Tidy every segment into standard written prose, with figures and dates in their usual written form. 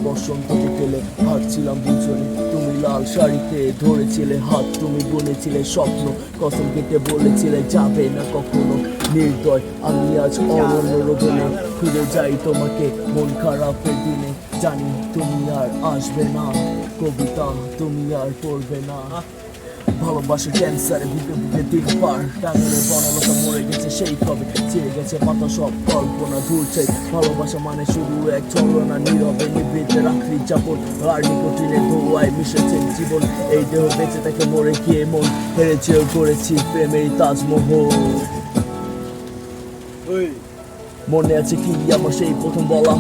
বসন্ত বিকেলে হাঁটছিলাম দুজনে, তুমি লাল শাড়িতে ধরেছিলে হাত, তুমি বলেছিলে স্বপ্ন, কসম কেটে বলেছিলে যাবে না কখনো। নির্দয় আমি আজ অরণ্য রোদনে ফিরে যাই তোমাকে মন খারাপের দিনে, জানি তুমি আর আসবে না, কবিতা তুমি আর পড়বে না। ভালোবাসার ক্যান্সারে বুকে বুকে দিন পার, টাঙ্গালে বনলতা মরে গেছে সেই কবে, ছিঁড়ে গেছে পাতা সব কল্পনা দূর চাই। ভালোবাসা মানে শুধু এক ছলনা, নীরবে নিবৃতে রাত্রি যাপন, আর নিকোটিনের ধোঁয়ায় মিশেছে জীবন। এই দেহ বেঁচে থাকে মরে গিয়ে মন, হেরেছেও করেছি প্রেমের তাজমহল। মনে আছে কি আমার সেই প্রথম বলা,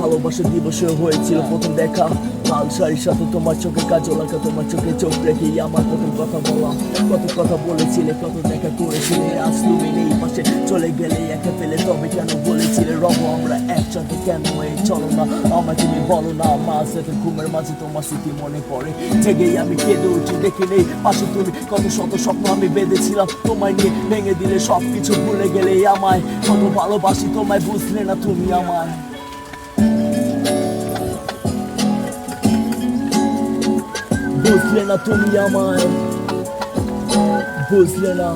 ভালোবাসা দিবসে হয়েছিল প্রথম দেখা, লাল শাড়ির সাথে তোমার চোখে কাজল আঁকা, তোমার চোখে চোখ রেখেই আমার প্রথম কথা বলা। কত কথা বলেছিলে, কত দেখা করেছিলে, আজ তুমি নেই পাশে চলে গেলে একা ফেলে, তবে কেন বলেছিলে রব আমরা একসাথে, কেন এই চলো না আমায় তুমি বলো না। মাঝ রাতে ঘুমের মাঝে তোমার স্মৃতি মনে পড়ে, জেগেই আমি কেঁদে উঠি দেখে নেই পাশে তুমি, কত শত স্বপ্ন আমি বেঁধেছিলাম তোমায় নিয়ে, ভেঙে দিলে সব কিছু ভুলে গেলে আমায়, কত ভালোবাসি তোমায় বুঝলে না তুমি আমায়। বুঝলে না তুমি আমায়, বুঝলে না।